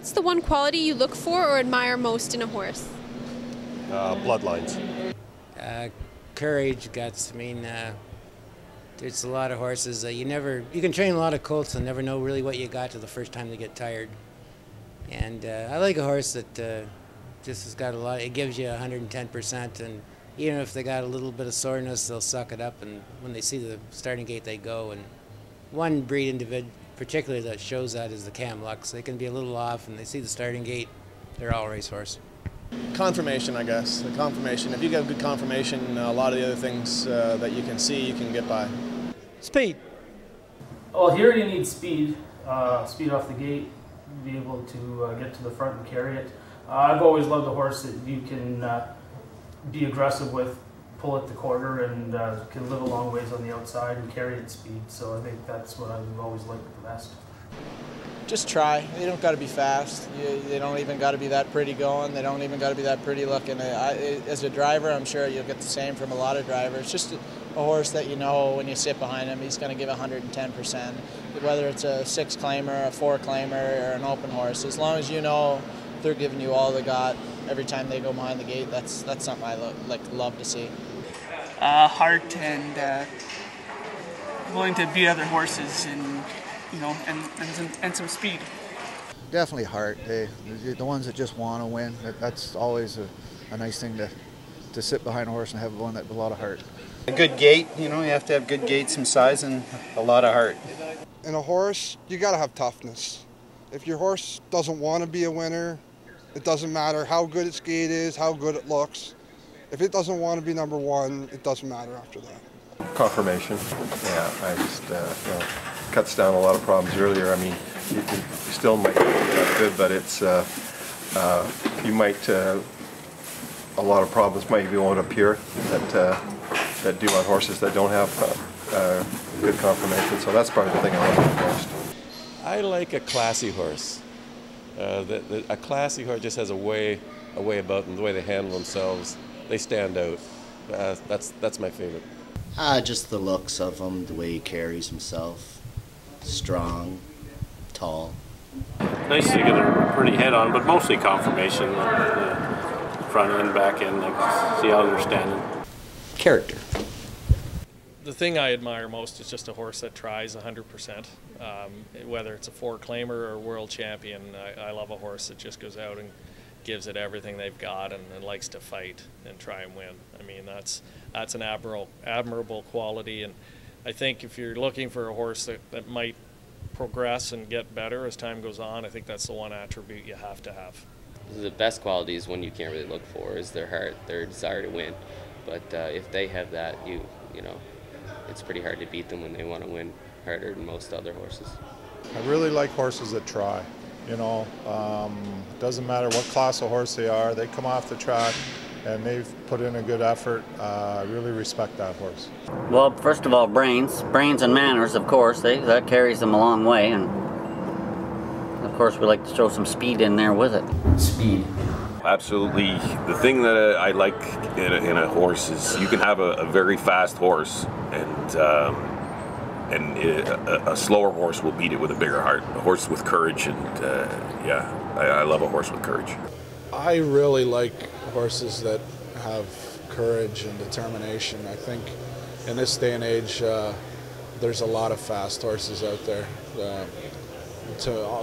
What's the one quality you look for or admire most in a horse? Bloodlines. Courage, guts. I mean, there's a lot of horses you can train a lot of colts and never know really what you got till the first time they get tired. And I like a horse that just has got a lot. It gives you 110%, and even if they got a little bit of soreness, they'll suck it up. And when they see the starting gate, they go. And one breed individual, particularly that shows that, is the Kamlooks. They can be a little off, and they see the starting gate, they're all racehorse. Conformation, I guess. The conformation. If you get good conformation, a lot of the other things that you can see, you can get by. Speed. Well, here you need speed. Speed off the gate, be able to get to the front and carry it. I've always loved a horse that you can be aggressive with, pull at the quarter, and can live a long ways on the outside and carry at speed. So I think that's what I've always liked the best. Just try. They don't got to be fast. They don't even got to be that pretty going. They don't even got to be that pretty looking. As a driver, I'm sure you'll get the same from a lot of drivers. Just a horse that you know when you sit behind him, he's going to give 110%. Whether it's a 6-claimer, a 4-claimer, or an open horse, as long as you know they're giving you all they got every time they go behind the gate, that's something I love to see. Heart and willing to beat other horses, and and some speed. Definitely heart. The ones that just want to win. That's always a nice thing to sit behind a horse and have one that with a lot of heart. A good gait, you have to have good gait, some size, and a lot of heart. In a horse, you got to have toughness. If your horse doesn't want to be a winner, it doesn't matter how good its gait is, how good it looks. If it doesn't want to be number one, it doesn't matter after that. Confirmation. Yeah, I just cuts down a lot of problems earlier. I mean, you still might be that good, but it's you might a lot of problems might be won't appear that do on horses that don't have good confirmation. So that's probably the thing I like the most. I like a classy horse. A classy horse just has a way about them, the way they handle themselves. They stand out. That's my favorite. Just the looks of him, the way he carries himself. Strong, tall. Nice to get a pretty head on, but mostly confirmation. Front end, back end, see how they're standing. Character. The thing I admire most is just a horse that tries 100%. Whether it's a 4-claimer or a world champion, I love a horse that just goes out and gives it everything they've got and likes to fight and try and win. I mean, that's an admirable quality, and I think if you're looking for a horse that might progress and get better as time goes on, I think that's the one attribute you have to have. The best quality is one you can't really look for, is their heart, their desire to win. But if they have that, you know, it's pretty hard to beat them when they want to win harder than most other horses. I really like horses that try. Doesn't matter what class of horse they are, they come off the track and they've put in a good effort. I really respect that horse. Well, first of all, brains and manners, of course, that carries them a long way, and of course we like to throw some speed in there with it. Speed. Absolutely. The thing that I like in a horse is you can have a very fast horse, and a slower horse will beat it with a bigger heart. A horse with courage, and I love a horse with courage. I really like horses that have courage and determination. I think in this day and age, there's a lot of fast horses out there.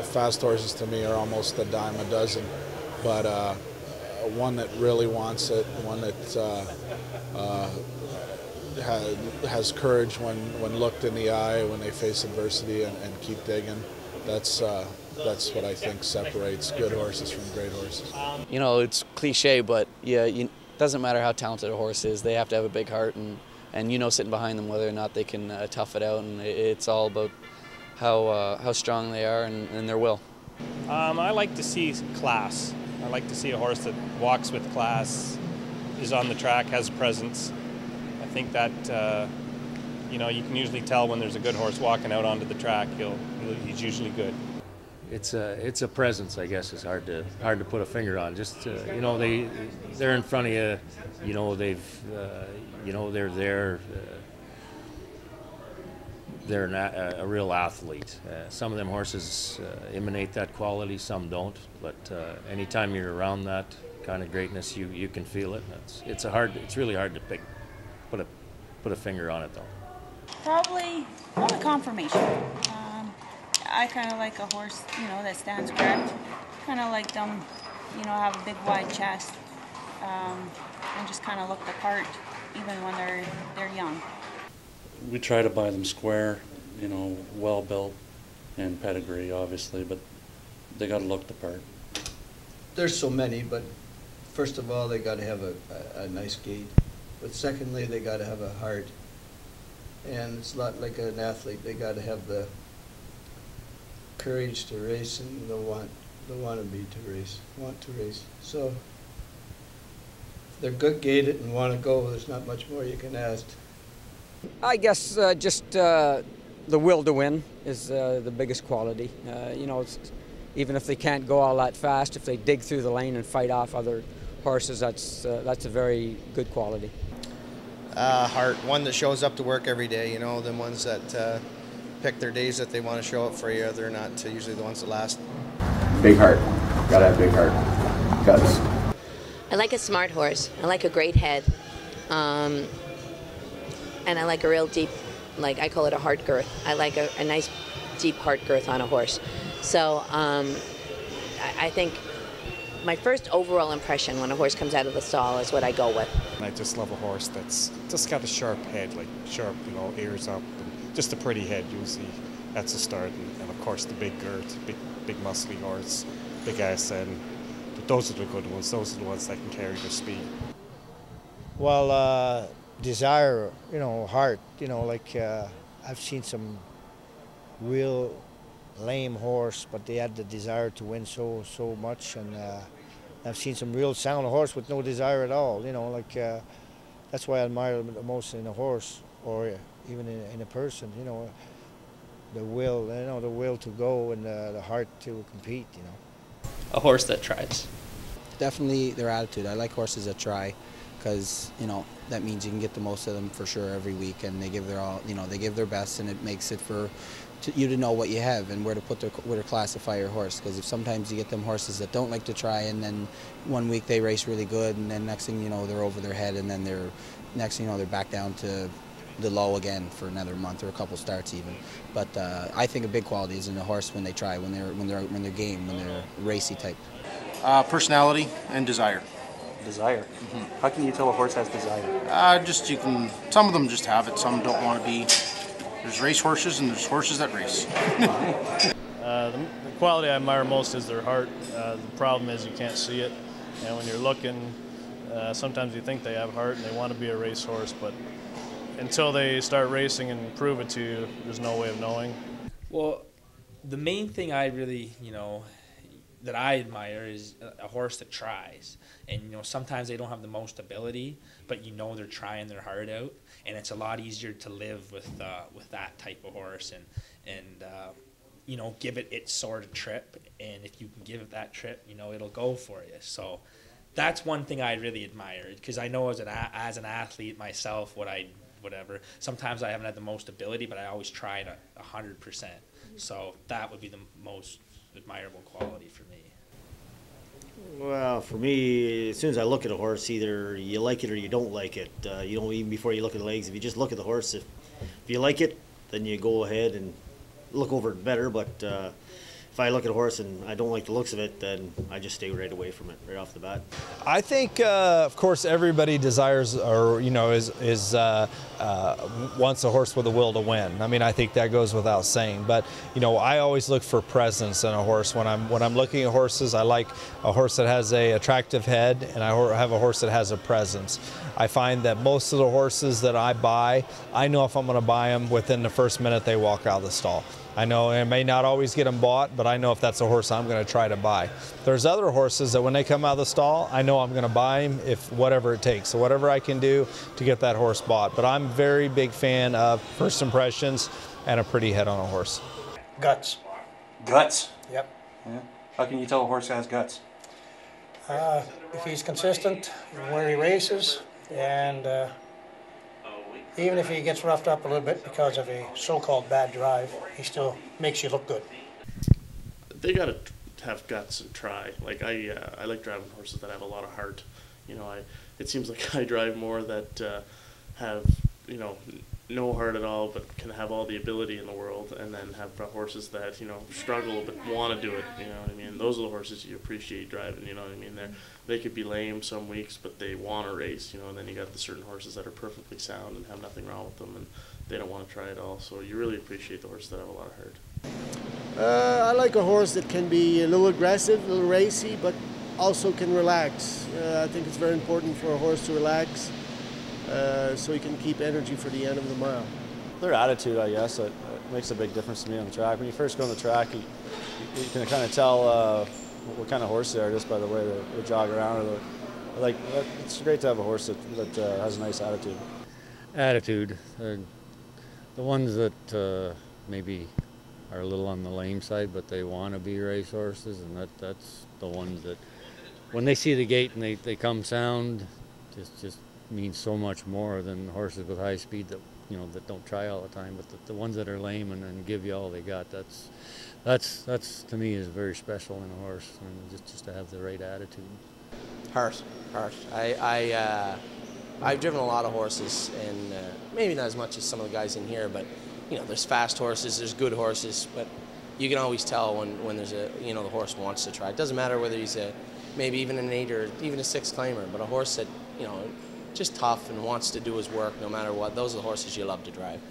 Fast horses to me are almost a dime a dozen, but one that really wants it, one that has courage when looked in the eye, when they face adversity and keep digging. That's what I think separates good horses from great horses. It's cliche, but it doesn't matter how talented a horse is. They have to have a big heart, and sitting behind them whether or not they can tough it out. And it's all about how strong they are and their will. I like to see class. I like to see a horse that walks with class, is on the track, has presence. I think that you can usually tell when there's a good horse walking out onto the track. He's usually good. It's a presence, I guess. It's hard to put a finger on. Just they're in front of you. They're there. they're a real athlete. Some of them horses emanate that quality, some don't. But anytime you're around that kind of greatness, you can feel it. It's really hard to put a finger on it, though. Probably confirmation. I kind of like a horse, that stands correct. Kind of like them, have a big wide chest, and just kind of look the part, even when they're young. We try to buy them square, well built and pedigree, obviously, but they got to look the part. There's so many, but first of all, they got to have a nice gait. But secondly, they got to have a heart. And it's not like an athlete. They got to have the courage to race and the want to race. So if they're good gaited and want to go, there's not much more you can ask. I guess just the will to win is the biggest quality. Even if they can't go all that fast, if they dig through the lane and fight off other horses, that's a very good quality. Heart, one that shows up to work every day, the ones that pick their days that they want to show up for you. They're not usually the ones that last. Big heart. Gotta have big heart. Guts. I like a smart horse. I like a great head. And I like a real deep, I call it a heart girth. I like a nice deep heart girth on a horse. So I think my first overall impression when a horse comes out of the stall is what I go with. I just love a horse that's just got a sharp head, sharp, ears up, and just a pretty head usually. That's the start, and of course the big girth, big muscly horse, big ass end. But those are the good ones. Those are the ones that can carry the speed. Well, desire, heart, I've seen some real lame horse, but they had the desire to win so much, and I've seen some real sound horse with no desire at all. That's why I admire them the most in a horse, or even in a person. The will, the will to go and the heart to compete. A horse that tries. Definitely their attitude. I like horses that try, because that means you can get the most of them for sure every week, and they give their all. They give their best, and it makes it for you to know what you have and where to classify your horse. Because if sometimes you get them horses that don't like to try, and then one week they race really good, and then next thing you know they're over their head, and then they're back down to the low again for another month or a couple starts even. But I think a big quality is in a horse when they try, when they're game, when they're racy type. Personality and desire. Desire. Mm-hmm. How can you tell a horse has desire? Some of them just have it. Some don't want to be. There's racehorses and there's horses that race. The quality I admire most is their heart. The problem is you can't see it, and when you're looking, sometimes you think they have heart and they want to be a racehorse, but until they start racing and prove it to you, there's no way of knowing. Well, the main thing I really, that I admire is a horse that tries. And sometimes they don't have the most ability, but they're trying their heart out, and it's a lot easier to live with that type of horse and give it its sort of trip. And if you can give it that trip, it'll go for you. So that's one thing I really admire, because I know as an athlete myself, whatever. Sometimes I haven't had the most ability, but I always tried 100%. So that would be the most admirable quality for me. Well, for me, as soon as I look at a horse, either you like it or you don't like it. Even before you look at the legs, if you just look at the horse, if you like it, then you go ahead and look over it better. But if I look at a horse and I don't like the looks of it, then I just stay right away from it, right off the bat. I think, of course, everybody desires or, wants a horse with a will to win. I mean, I think that goes without saying. But, I always look for presence in a horse. When I'm looking at horses, I like a horse that has an attractive head, and I have a horse that has a presence. I find that most of the horses that I buy, I know if I'm going to buy them within the first minute they walk out of the stall. I know I may not always get them bought, but I know if that's a horse I'm going to try to buy. There's other horses that when they come out of the stall, I know I'm going to buy them if whatever it takes. So whatever I can do to get that horse bought. But I'm a very big fan of first impressions and a pretty head on a horse. Guts. Guts? Yep. Yeah. How can you tell a horse has guts? If he's consistent where he races, and even if he gets roughed up a little bit because of a so-called bad drive, he still makes you look good. They got to have guts and try. Like I like driving horses that have a lot of heart. You know, it seems like I drive more that have, you know, no heart at all, but can have all the ability in the world, and then have horses that, you know, struggle but want to do it. You know what I mean? Those are the horses you appreciate driving. You know what I mean? They could be lame some weeks, but they want to race. You know, and then you got the certain horses that are perfectly sound and have nothing wrong with them, and they don't want to try at all. So you really appreciate the horses that have a lot of heart. I like a horse that can be a little aggressive, a little racy, but also can relax. I think it's very important for a horse to relax so he can keep energy for the end of the mile. Their attitude, I guess, it makes a big difference to me on the track. When you first go on the track, you can kind of tell what kind of horse they are just by the way they jog around. Like, it's great to have a horse that has a nice attitude. Attitude. The ones that maybe are a little on the lame side, but they want to be racehorses, and that's the ones that, when they see the gate and they come sound, just means so much more than horses with high speed that, you know, that don't try all the time. But the ones that are lame and give you all they got, that's to me is very special in a horse, and just to have the right attitude. Heart. I've driven a lot of horses, and maybe not as much as some of the guys in here, but you know, there's fast horses, there's good horses, but you can always tell when there's the horse wants to try. It doesn't matter whether he's maybe even an 8 or even a 6 claimer, but a horse that, you know, just tough and wants to do his work no matter what. Those are the horses you love to drive.